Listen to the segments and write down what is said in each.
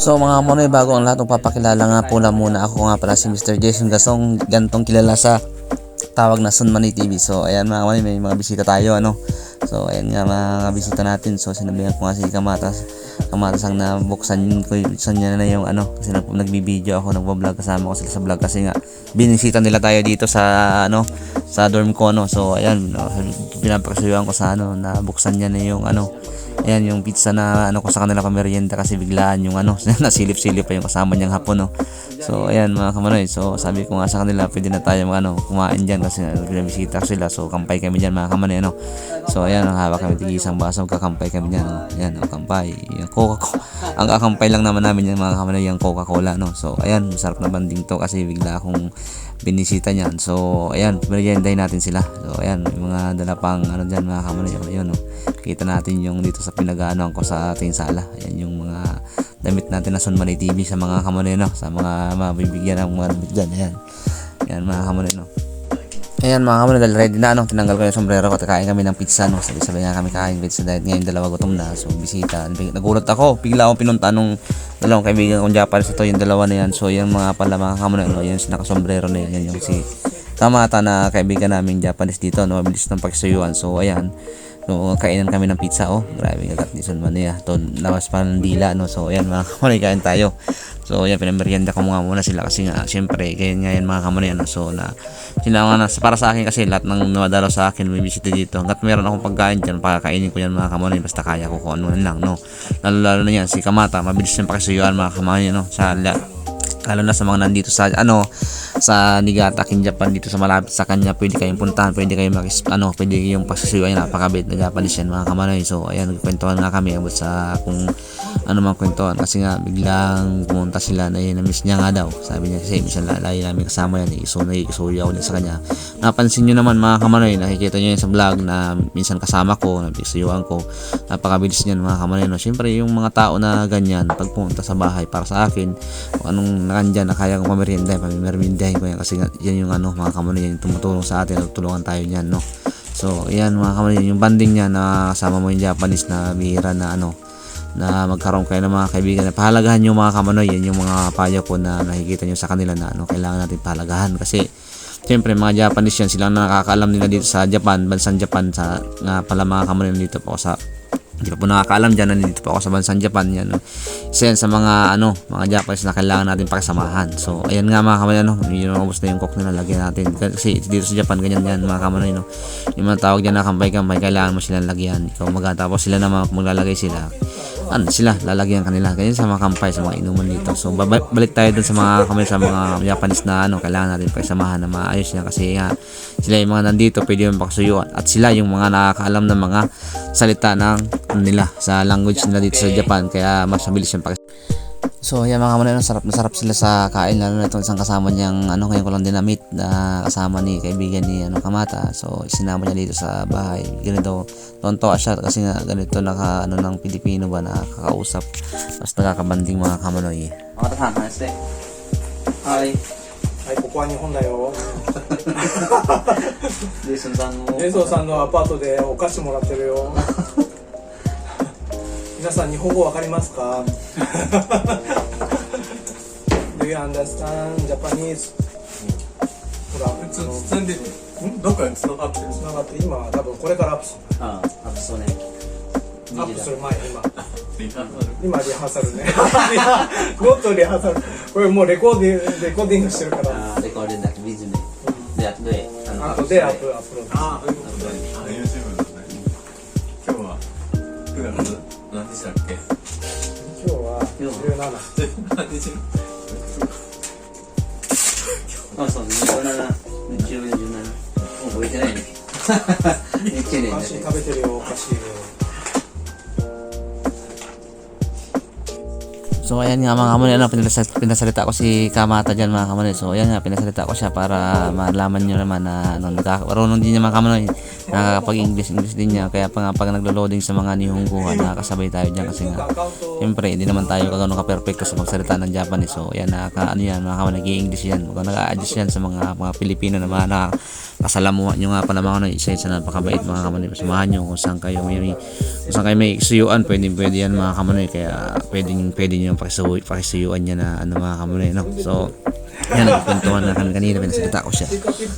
So mga kamonoy, bago ang lahat, papakilala nga po na muna ako nga pala si Mr. Jason Gasong, gantong kilala sa tawag na Sunmani TV. So ayan mga kamonoy, may mga bisita tayo So ayan nga mga bisita natin. So sinabihan ko nga si Kamatas ang nabuksan niya na yung kasi nagbibideo ako, nagbo-vlog kasama ko sila sa vlog kasi nga binisita nila tayo dito sa sa dorm ko So ayan, pinapakasuyuan ko sa nabuksan niya na yung ayan yung pizza na ko sa kanila pamerienda kasi biglaan yung nasilip-silip pa yung kasama niyang hapon So ayan mga kamanoy, so sabi ko nga sa kanila pwede na tayo kumain diyan kasi binibisita sila, so kampay kami diyan mga kamanoy So ayan, ang hawak kami tig-isang baso, kakampay kami diyan Ayan, kampay. Yung ang kakampay lang naman namin yan mga kamanoy, yung Coca-Cola So ayan, masarap na banding to kasi bigla akong binisita niyan. So ayan, meriendahin natin sila. So ayan, may mga dala pang diyan mga kamanoy. Ayun kita natin yung dito sa pinag-aanoan ko sa ating sala. Ayan yung mga damit natin na Sunmani TV sa mga kamanoy sa mga mabibigyan ng mga damit dyan. Ayan. Ayan mga kamanoy Ayan mga kamanoy, dahil ready na tinanggal ko yung sombrero ko at kain kami ng pizza Sabi-sabi nga kami kain pizza dahil ngayon dalawa gutom na. So bisita, nagulat ako, bigla akong pinunta nung dalawang kaibigan kong Japanese yung dalawa na yan. So yan mga pala mga kamanoy, yan si nakasombrero na yan yung si Kamata na kaibigan namin Japanese dito, mabilis ng pagsuyuan. So ayan, so kainan kami ng pizza grabe kagat ni Sunmani lawas pa ng dila So ayan mga kamanoy, kain tayo. So ayan, pinamerienda ko muna sila kasi nga syempre kaya nga yan mga kamanoy so na sila nga para sa akin kasi lahat ng namadalo sa akin may bisita dito, hanggat meron akong pagkain dyan pakakainin ko yan mga kamanoy, basta kaya ko kung ano lang lalo na yan si Kamata, mabilis yung pakisuyuan mga kamanoy sa lalo na sa mga nandito sa sa Niigata-kin Japan, dito sa malapit sa kanya, pwede kayong puntahan, pwede kayong pwede yung pagsasuyuan, napakabait na Japanese yan mga kamanoy. So ayan, nagkwentuhan nga kami about sa kung ano mang kwentuhan kasi nga biglang pumunta sila na na-miss niya nga daw, sabi niya kasi minsan lalay namin kasama yan isuya ako din sa kanya. Napansin nyo naman mga kamanoy, nakikita nyo yan sa vlog na minsan kasama ko, nagsuyuan ko, napakabilis niyan mga kamanoy Siyempre yung mga tao na ganyan, pag pumunta sa bahay para sa akin kung anong nakandyan na kaya kong pamimeriendahin ko yan kasi yan yung mga kamanoy, yan yung tumutulong sa atin, tutulungan tayo niyan So ayan mga kamanoy, yung banding niya na kasama mo yung Japanese na bihira na na magkaroon kayo ng mga kaibigan na pahalagahan yung mga kamanoy. Yan yung mga payo ko na nakikita nyo sa kanila na kailangan natin pahalagahan kasi siyempre mga Japanese yan, sila na nakakaalam nila dito sa Japan, bansang Japan sa nga pala mga kamanoy dito po sa hindi pa po nakakaalam dyan, nandito po ako sa bansang Japan yan isa yan sa mga mga Japanese na kailangan natin pakisamahan. So ayan nga mga kamanoy yun ubos na yung coke na lagyan natin kasi dito sa Japan ganyan yan mga kamanoy yung mga tawag dyan na kampay-kampay, kailangan mo silang lagyan ikaw tapos sila naman maglalagay sila sila lalagyan kanila ganyan sa mga kampay, sa mga inuman dito. So balik tayo dun sa mga kamay sa mga Japanese na kailangan natin pakisamahan na maayos niya kasi nga sila yung mga nandito pwede yung pakisuyuan at sila yung mga nakakaalam ng mga salita ng nila sa language nila dito sa Japan, kaya mas mabilis yung So yan mga kamanoy, sarap sila sa kain, lalo na itong isang kasama niyang ngayon ko lang din na-meet na kasama ni kaibigan ni Kamata. So isinama niya dito sa bahay, ganito tonto siya kasi nga ganito ng Pilipino ba nakakausap tapos nakakabanding mga kamanoy. Kamata-san, namaste. Hi. Hi, ここは日本だよ。ジェイソンさんのジェイソンさんのアパートでお菓子もらってるよ。皆さん日本語わかりますか？Do you understand Japanese? ほら、普通に出てる。どっかに繋がってる。繋がって今多分これからアップする。アップそうね。アップする前今リハーサル。今リハーサルね。もっとリハーサル。これもうレコーディングしてるから。レコーディングだけビズね。で後で後でアップロード。ああ、そういうことね。YouTube だね。今日は9月何日だっけ？今日は17。何日？そう17日曜日の17覚えてないね1年お菓子食べてるよお菓子。So ayan nga mga kamanoy, pinasalita ko si Kamata dyan mga kamanoy. So ayan nga, pinasalita ko siya para malaman nyo naman na marunong din niya mga kamanoy, nakakapag-English din niya. Kaya pag naglo-loading sa mga nihongguhan, nakakasabay tayo dyan kasi nga siyempre hindi naman tayo kagano ka-perfect sa magsalita ng Japanese. So ayan, yan mga kamanoy, nag-i-English yan, nag-a-adjust yan sa mga Pilipino na mga nakasalamuhan nyo nga pala mga kamanoy. Isa napakabait mga kamanoy, samahan nyo kung saan kayo may isuyuan, pwede yan mga kamanoy. Kaya pwede nyo pakisuyuan niya na ano mga kamunay, no? So yan, nagkwentuhan na kami kanina, pinasalita ko siya.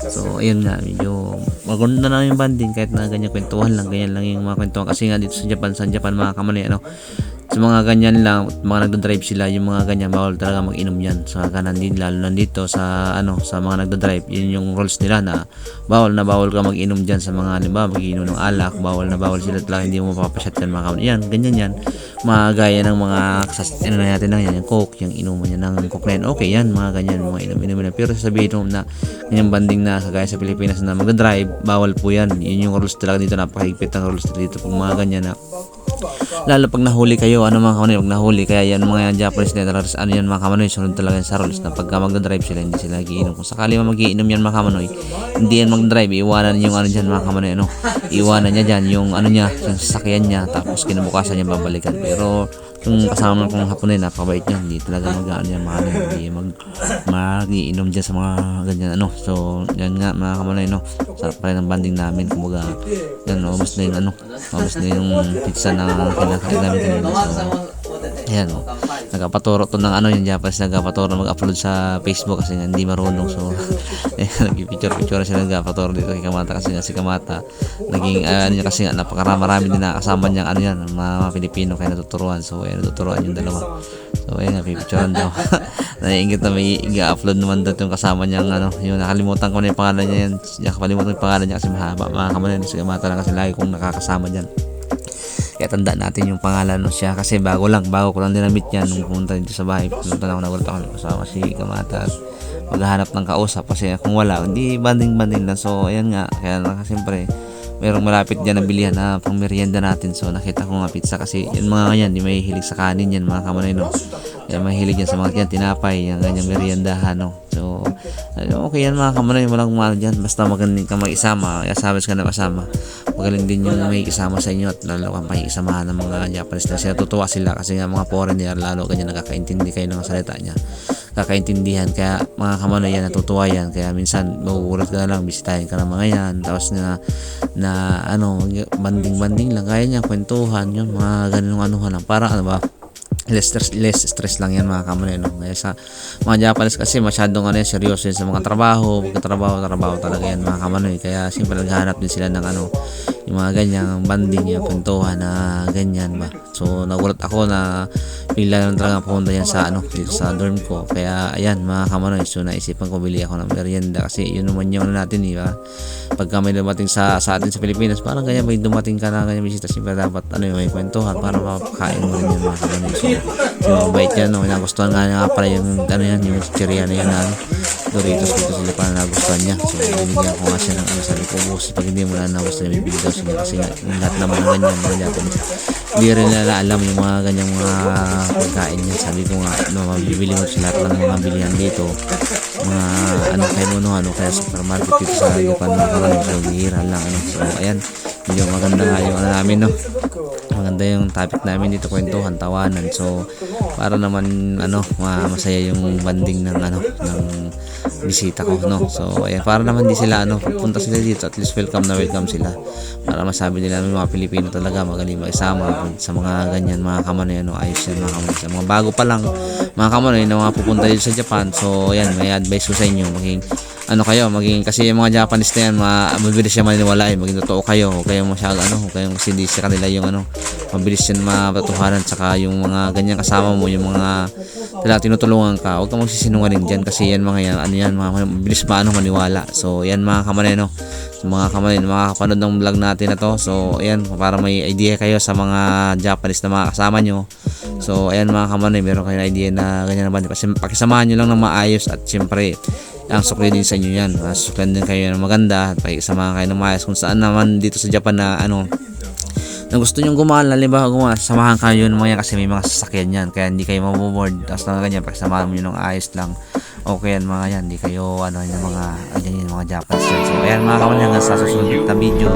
So ayun nga, medyo maganda na yung banding kahit na ganyan kwentuhan lang, ganyan lang yung mga kwentuhan kasi nga dito sa Japan mga kamunay, ano, sa mga ganyan lang, mga nagdo-drive sila, yung mga ganyan bawal talaga mag-inom yan. So kanan din, lalo nandito sa ano, sa mga nagdo-drive, yun yung rules nila na bawal ka mag-inom diyan sa mga halimbawa mag-inom ng alak, bawal sila talaga, hindi mo mapapasyat yan mga kamunay. Yan, ganyan yan. Magaya ng mga ano na natin lang yan, yung coke, yung inuman niya ng coke na yan, okay yan, mga ganyan, mga inom na. Pero sasabihin mo na yung banding na kagaya sa Pilipinas na mag-drive, bawal po yan. Yun yung rules talaga dito, napakahigpit ng rules dito pag mga ganyan na lalo pag nahuli kayo, ano mga kamanay, pag nahuli, kaya yan mga Japanese na talaga, ano yan mga kamanay, sunod talaga yan sa rules na pagka mag-drive sila, hindi sila nagiinom. Kung sakali mag-iinom yan mga kamanay, hindi yan mag-drive, iwanan yung ano dyan mga kamanay, ano, iwanan niya dyan yung ano niya, yung sasakyan niya, tapos kinabukasan niya babalikan. Pero yung kasama kong Haponay, napakabait niya, hindi talaga mag-ano yan mga kamanay, hindi mag-iinom dyan sa mga ganyan, ano. So yan nga mga kamanay, no, sarap pa rin ang banding namin, kumbaga yan, ubos na yung ano, ubos na yung pizza na kinakain namin kanina. So ayan, nagpapaturo to ng ano, yung Japanese nagpapaturo mag-upload sa Facebook kasi nga hindi marunong. So ayan, nag-picture sila, nagpapaturo dito kay Kamata kasi nga si Kamata naging ano niya, kasi nga napakarami din nakasama niyang ano yan, mga Pilipino, kaya natuturuan. So ayan, natuturuan yung dalawa. So ayan, pipicturean daw. Naiingit na may i-upload naman daw yung kasama niyang ano, yung nakalimutan ko na yung pangalan niya yan. Nakalimutan yung pangalan niya kasi mahaba mga kamanay, si Kamata lang kasi lagi kong nakakasama dyan. Kaya tandaan natin yung pangalan no siya kasi bago ko lang din na-meet yan nung pumunta dito sa bahay. Pumunta na ako, nagulat ako kasama si Kamata, maghahanap ng kausap kasi kung wala, hindi banding lang. So ayan nga, kaya siyempre merong malapit dyan na bilihan na pang merienda natin. So nakita ko nga pizza kasi yung mga yan, di may hilig sa kanin yan mga kamanay, no. Kaya mahilig yan sa mga yan, tinapay, yung ganyang meriendahan, no. So okay yan mga kamanay, walang mahal dyan, basta magaling ka mag-isama, sabes ka na kasama, magaling din yung may isama sa inyo at lalo kang pakikisamahan ng mga Japanese na sila, tutuwa sila kasi nga mga foreigner, lalo ganyan nakakaintindi kayo ng salita niya, kakaintindihan. Kaya mga kamanay yan, natutuwa yan, kaya minsan magugulat ka na lang, bisitahin ka ng mga yan, tapos na ano, banding lang, kaya niya kwentuhan yun, mga ganun anuhan lang, para ano ba, less stress lang yan mga kamanay, no. Kaya sa mga Japanese kasi masyadong ano, seryoso yun sa mga trabaho talaga yan mga kamanay, kaya siyempre naghahanap din sila ng ano, yung mga ganyang banding, yung kwentuhan na ganyan ba. So nagulat ako na bigla lang talaga pumunta yan sa ano, dito sa dorm ko. Kaya ayan mga kamanay, so naisipan ko bili ako ng merienda kasi yun naman yung ano natin, di ba, pagka may dumating sa atin sa Pilipinas, parang ganyan, may dumating ka na ganyan bisita, siyempre dapat ano, yung may kwentuhan para mapakain mo rin yan mga kamanay. So yung bait yan, no, nagustuhan nga pala yung ano yan, yung chicheria na yan na Doritos dito sila, para nagustuhan niya. So binigyan ko nga siya ng ano, sabi ko, pag hindi mo na nagustuhan, may bibig daw siya kasi nga lahat naman ng ganyan mga Japanese, hindi rin nila alam yung mga ganyang mga pagkain niya. Sabi ko nga, no, mabibili mo sa lahat ng mga bilihan dito, mga ano kayo mo, no, ano kaya supermarket dito sa Japan mga kamanay. So bihira lang ano. So ayan, medyo maganda nga yung ano namin, no, maganda yung topic namin dito, kwentuhan, tawanan. So para naman ano, masaya yung banding ng ano, ng bisita ko, no. So ayan, para naman di sila ano, pagpunta sila dito, at least welcome sila, para masabi nila may mga Pilipino talaga magaling makisama sa mga ganyan mga kamanay, ano, ayos yan mga kamanay. Sa mga bago pa lang mga kamanay na mga pupunta dito sa Japan, so ayan, may advice ko sa inyo, maging ano kayo, maging, kasi yung mga Japanese na yan, mabilis siya maniniwala, maging totoo kayo, huwag kayong masyado ano, huwag kayong hindi sa kanila yung ano, mabilis yan mapatuhanan. Tsaka yung mga ganyan kasama mo, yung mga tinutulungan ka, huwag kang magsisinungaling dyan kasi yan mga yan, ano yan, mga mabilis maniwala. So yan mga kamanay, no, so, mga kamanay, makakapanood ng vlog natin na to. So ayan, para may idea kayo sa mga Japanese na mga kasama nyo. So ayan mga kamanay, meron kayong idea na ganyan naman, kasi pakisamahan nyo lang ng maayos, at syempre ang sukli din sa inyo yan, sukli din kayo ng maganda, at pakisamahan kayo ng maayos. Kung saan naman dito sa Japan na ano, na gusto nyo gumawa, halimbawa samahan kayo ng mga yan, kasi may mga sasakyan yan, kaya hindi kayo maboboard. Tapos na ganyan, pakisamahan mo yun ng ayos lang, okay yan mga yan, hindi kayo ano, yung mga ganyan, yung mga Japanese yan. So ayan mga kaman, hanggang sa susunod na video.